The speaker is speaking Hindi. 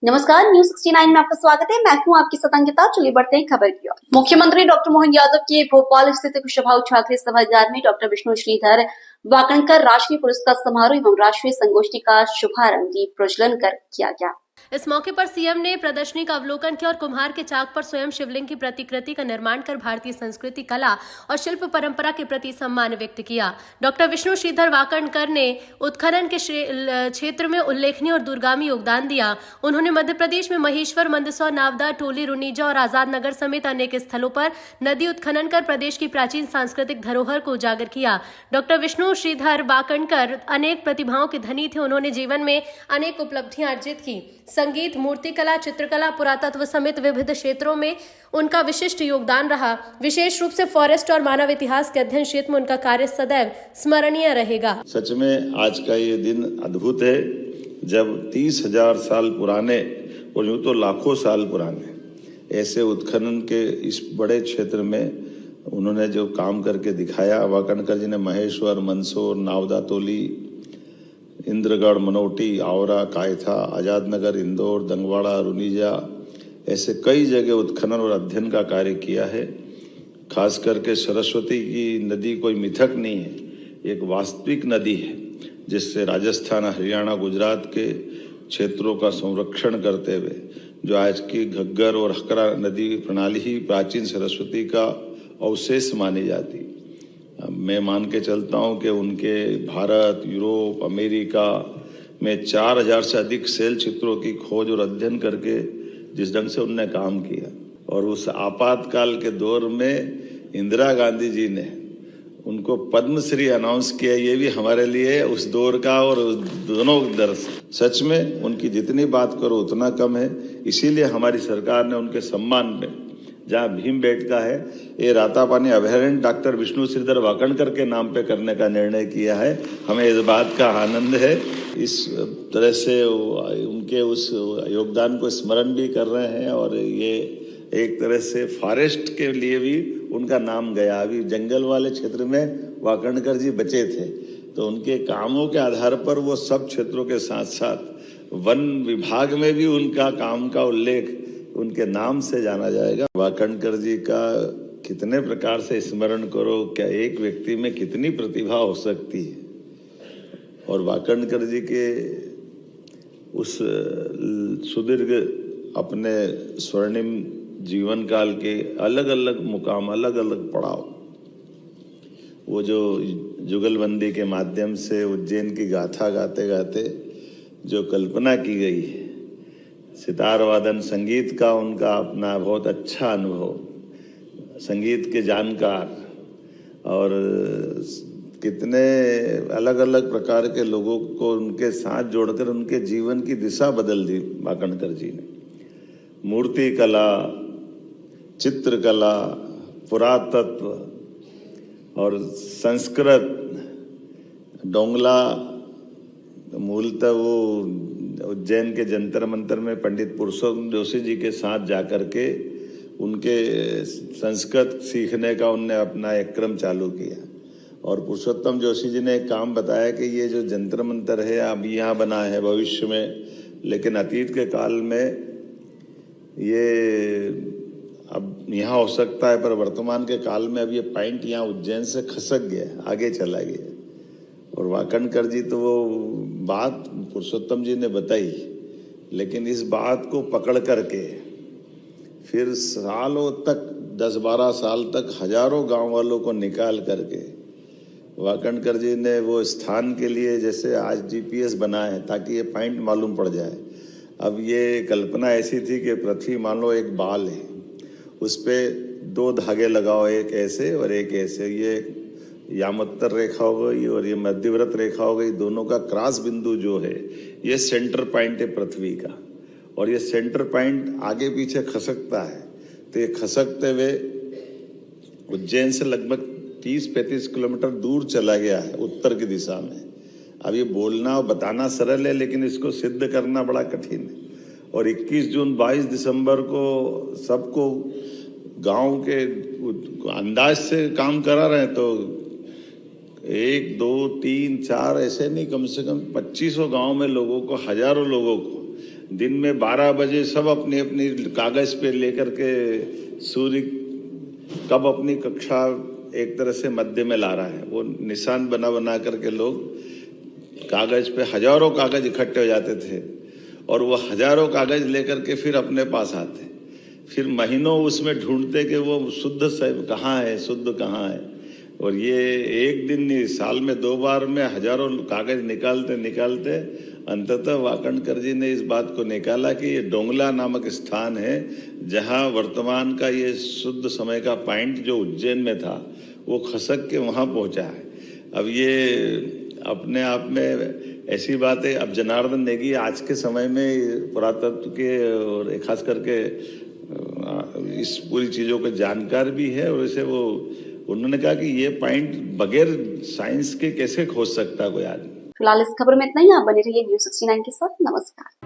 नमस्कार, न्यूज 69 में आपका स्वागत है। मैं हूं आपकी सतंगिता। चलिए बढ़ते हैं खबर की ओर। मुख्यमंत्री डॉक्टर मोहन यादव के भोपाल स्थित कुशाभाऊ ठाकरे सभागार में डॉक्टर विष्णु श्रीधर वाकणकर राष्ट्रीय पुरस्कार समारोह एवं राष्ट्रीय संगोष्ठी का शुभारंभ दीप प्रज्वलन कर किया गया। इस मौके पर सीएम ने प्रदर्शनी का अवलोकन किया और कुम्हार के चाक पर स्वयं शिवलिंग की प्रतिकृति का निर्माण कर भारतीय संस्कृति, कला और शिल्प परंपरा के प्रति सम्मान व्यक्त किया। डॉक्टर विष्णु श्रीधर वाकणकर ने उत्खनन के क्षेत्र में उल्लेखनीय और दूरगामी योगदान दिया। उन्होंने मध्य प्रदेश में महेश्वर, मंदसौर, नावदा, टोली, रुनीजा और आजाद नगर समेत अनेक स्थलों पर नदी उत्खनन कर प्रदेश की प्राचीन सांस्कृतिक धरोहर को उजागर किया। डॉक्टर विष्णु श्रीधर वाकणकर अनेक प्रतिभाओं के धनी थे। उन्होंने जीवन में अनेक उपलब्धियां अर्जित की। संगीत, मूर्तिकला, चित्रकला, पुरातत्व समेत विविध क्षेत्रों में उनका विशिष्ट योगदान रहा। विशेष रूप से फॉरेस्ट और मानव इतिहास के अध्ययन क्षेत्र में उनका कार्य सदैव स्मरणीय रहेगा। सच में आज का ये दिन अद्भुत है, जब 30,000 साल पुराने और यूं तो लाखों साल पुराने ऐसे उत्खनन के इस बड़े क्षेत्र में उन्होंने जो काम करके दिखाया। वाकणकर जी ने महेश्वर, मंदसौर, नावदा, तोली, इंद्रगढ़, मनोटी, आवरा, कायथा, आजाद नगर, इंदौर, दंगवाड़ा, रुनीजा ऐसे कई जगह उत्खनन और अध्ययन का कार्य किया है। खास करके सरस्वती की नदी कोई मिथक नहीं है, एक वास्तविक नदी है जिससे राजस्थान, हरियाणा, गुजरात के क्षेत्रों का संरक्षण करते हुए जो आज की घग्गर और हकरा नदी प्रणाली ही प्राचीन सरस्वती का अवशेष मानी जाती। मैं मान के चलता हूं कि उनके भारत, यूरोप, अमेरिका में 4,000 से अधिक शैल चित्रों की खोज और अध्ययन करके जिस ढंग से उनने काम किया, और उस आपातकाल के दौर में इंदिरा गांधी जी ने उनको पद्मश्री अनाउंस किया, ये भी हमारे लिए उस दौर का और दोनों दर्श। सच में उनकी जितनी बात करो उतना कम है। इसीलिए हमारी सरकार ने उनके सम्मान में जहाँ भीम बेटका है, ये रातापानी अभयारण्य डॉक्टर विष्णु श्रीधर वाकणकर के नाम पे करने का निर्णय किया है। हमें इस बात का आनंद है। इस तरह से उनके उस योगदान को स्मरण भी कर रहे हैं, और ये एक तरह से फॉरेस्ट के लिए भी उनका नाम गया। अभी जंगल वाले क्षेत्र में वाकणकर जी बचे थे, तो उनके कामों के आधार पर वो सब क्षेत्रों के साथ साथ वन विभाग में भी उनका काम का उल्लेख उनके नाम से जाना जाएगा। वाकणकर जी का कितने प्रकार से स्मरण करो, क्या एक व्यक्ति में कितनी प्रतिभा हो सकती है। और वाकणकर जी के उस सुदीर्घ अपने स्वर्णिम जीवन काल के अलग अलग मुकाम, अलग अलग पड़ाव, वो जो जुगलबंदी के माध्यम से उज्जैन की गाथा गाते गाते जो कल्पना की गई है, सितार वादन, संगीत का उनका अपना बहुत अच्छा अनुभव, संगीत के जानकार, और कितने अलग अलग प्रकार के लोगों को उनके साथ जोड़कर उनके जीवन की दिशा बदल दी वाकणकर जी ने। मूर्ति कला, चित्रकला, पुरातत्व और संस्कृत, डोंगला, मूलतः वो उज्जैन के जंतर मंतर में पंडित पुरुषोत्तम जोशी जी के साथ जाकर के उनके संस्कृत सीखने का उनने अपना एक क्रम चालू किया। और पुरुषोत्तम जोशी जी ने एक काम बताया कि ये जो जंतर मंतर है अब यहाँ बना है भविष्य में, लेकिन अतीत के काल में ये अब यहाँ हो सकता है, पर वर्तमान के काल में अब ये पॉइंट यहाँ उज्जैन से खसक गया, आगे चला गया। और वाकणकर जी तो वो बात पुरुषोत्तम जी ने बताई, लेकिन इस बात को पकड़ करके फिर सालों तक, 10-12 साल तक हजारों गांव वालों को निकाल करके वाकणकर जी ने वो स्थान के लिए जैसे आज GPS बना है ताकि ये पॉइंट मालूम पड़ जाए। अब ये कल्पना ऐसी थी कि पृथ्वी मान लो एक बाल है, उस पर 2 धागे लगाओ, एक ऐसे और एक ऐसे, ये यामोत्तर रेखा हो गई और ये मध्यव्रत रेखा हो गई, दोनों का क्रॉस बिंदु जो है ये सेंटर पॉइंट है पृथ्वी का, और ये सेंटर पॉइंट आगे पीछे खसकता है। तो ये खसकते हुए उज्जैन से लगभग 30-35 किलोमीटर दूर चला गया है उत्तर की दिशा में। अब ये बोलना और बताना सरल है, लेकिन इसको सिद्ध करना बड़ा कठिन है। और 21 जून 22 दिसंबर को सबको गांव के अंदाज से काम करा रहे हैं, तो 1, 2, 3, 4 ऐसे नहीं, कम से कम 2500 गांव में लोगों को, हजारों लोगों को दिन में 12 बजे सब अपनी अपनी कागज पे लेकर के सूर्य कब अपनी कक्षा एक तरह से मध्य में ला रहा है, वो निशान बना बना करके लोग कागज पे हजारों कागज इकट्ठे हो जाते थे और वो हजारों कागज लेकर के फिर अपने पास आते, फिर महीनों उसमें ढूंढते कि वो शुद्ध साहिब कहाँ है, शुद्ध कहाँ है। और ये एक दिन नहीं, साल में 2 बार में हजारों कागज निकालते निकालते अंततः वाकणकर जी ने इस बात को निकाला कि ये डोंगला नामक स्थान है जहां वर्तमान का ये शुद्ध समय का पॉइंट जो उज्जैन में था वो खसक के वहां पहुंचा है। अब ये अपने आप में ऐसी बात है। अब जनार्दन नेगी आज के समय में पुरातत्व के और खास करके इस पूरी चीजों के जानकार भी है और इसे वो उन्होंने कहा कि ये पॉइंट बगैर साइंस के कैसे खोज सकता कोई आदमी। फिलहाल इस खबर में इतना ही। आप बने रहिए न्यूज़ 69 के साथ। नमस्कार।